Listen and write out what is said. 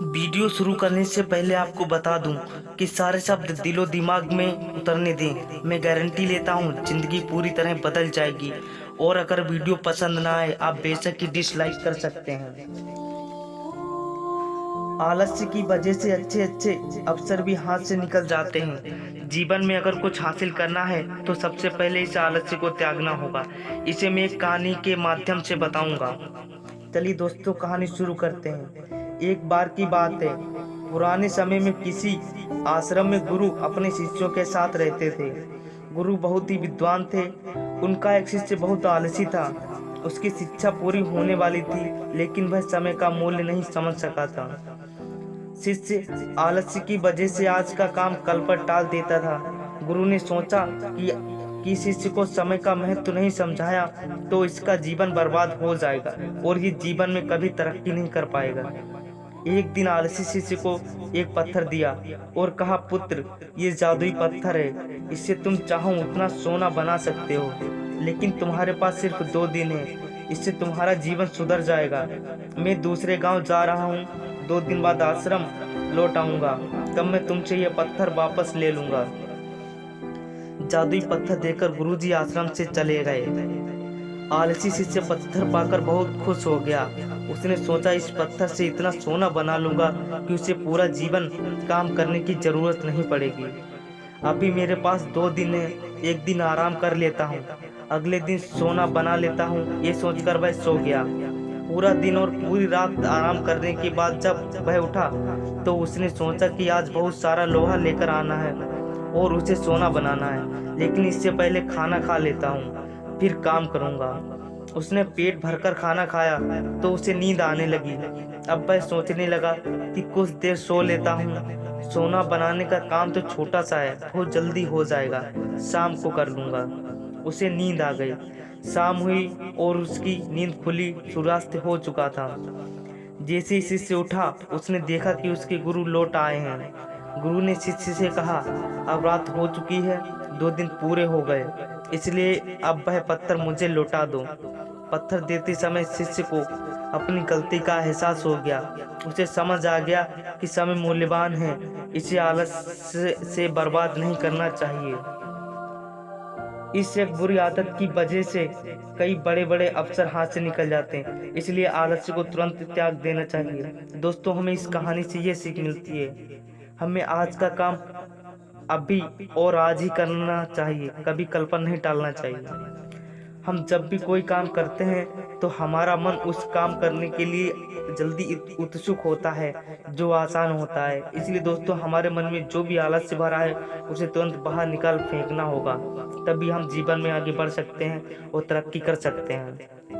Video शुरू करने से पहले आपको बता दूं कि सारे शब्द दिलो दिमाग में उतरने दें। मैं गारंटी लेता हूं जिंदगी पूरी तरह बदल जाएगी। और अगर वीडियो पसंद ना आए आप बेशक ही डिसलाइक कर सकते हैं। आलस्य की वजह से अच्छे अच्छे अवसर भी हाथ से निकल जाते हैं। जीवन में अगर कुछ हासिल करना है तो सबसे पहले इस आलस्य को त्यागना होगा। इसे मैं एक कहानी के माध्यम से बताऊंगा। चलिए दोस्तों, कहानी शुरू करते हैं। एक बार की बात है, पुराने समय में किसी आश्रम में गुरु अपने शिष्यों के साथ रहते थे। गुरु बहुत ही विद्वान थे। उनका एक शिष्य बहुत आलसी था। उसकी शिक्षा पूरी होने वाली थी, लेकिन वह समय का मूल्य नहीं समझ सका था। शिष्य आलस्य की वजह से आज का काम कल पर टाल देता था। गुरु ने सोचा कि शिष्य को समय का महत्व नहीं समझाया तो इसका जीवन बर्बाद हो जाएगा और ये जीवन में कभी तरक्की नहीं कर पाएगा। एक दिन आलसी शिष्य को एक पत्थर दिया और कहा, पुत्र, ये जादुई पत्थर है। इससे तुम चाहो उतना सोना बना सकते हो, लेकिन तुम्हारे पास सिर्फ 2 दिन है। इससे तुम्हारा जीवन सुधर जाएगा। मैं दूसरे गांव जा रहा हूँ। 2 दिन बाद आश्रम लौट आऊंगा। तब मैं तुमसे यह पत्थर वापस ले लूंगा। जादुई पत्थर देकर गुरुजी आश्रम से चले गए। आलसी शिष्य पत्थर पाकर बहुत खुश हो गया। उसने सोचा, इस पत्थर से इतना सोना बना लूंगा कि उसे पूरा जीवन काम करने की जरूरत नहीं पड़ेगी। अभी मेरे पास 2 दिन है, एक दिन आराम कर लेता हूँ, अगले दिन सोना बना लेता हूँ। ये सोचकर वह सो गया। पूरा दिन और पूरी रात आराम करने के बाद जब वह उठा तो उसने सोचा कि आज बहुत सारा लोहा लेकर आना है और उसे सोना बनाना है, लेकिन इससे पहले खाना खा लेता हूँ, फिर काम करूँगा। उसने पेट भरकर खाना खाया तो उसे नींद आने लगी। अब वह सोचने लगा कि कुछ देर सो लेता हूँ। सोना बनाने का काम तो छोटा सा है, बहुत जल्दी हो जाएगा, शाम को कर लूँगा। उसे नींद आ गई। शाम हुई और उसकी नींद खुली। सूर्यास्त हो चुका था। जैसे ही शिष्य उठा उसने देखा कि उसके गुरु लौट आए हैं। गुरु ने शिष्य से कहा, अब रात हो चुकी है, 2 दिन पूरे हो गए, इसलिए अब वह पत्थर मुझे लौटा दो। पत्थर देते समय शिष्य को अपनी गलती का एहसास हो गया। उसे समझ आ गया कि समय मूल्यवान है, इसे आलस्य से बर्बाद नहीं करना चाहिए। इस एक बुरी आदत की वजह से कई बड़े बड़े अवसर हाथ से निकल जाते हैं, इसलिए आलस्य को तुरंत त्याग देना चाहिए। दोस्तों, हमें इस कहानी से ये सीख मिलती है, हमें आज का काम अभी और आज ही करना चाहिए, कभी कल पर नहीं टालना चाहिए। हम जब भी कोई काम करते हैं तो हमारा मन उस काम करने के लिए जल्दी उत्सुक होता है, जो आसान होता है। इसलिए दोस्तों, हमारे मन में जो भी आलस्य भरा है उसे तुरंत बाहर निकाल फेंकना होगा, तभी हम जीवन में आगे बढ़ सकते हैं और तरक्की कर सकते हैं।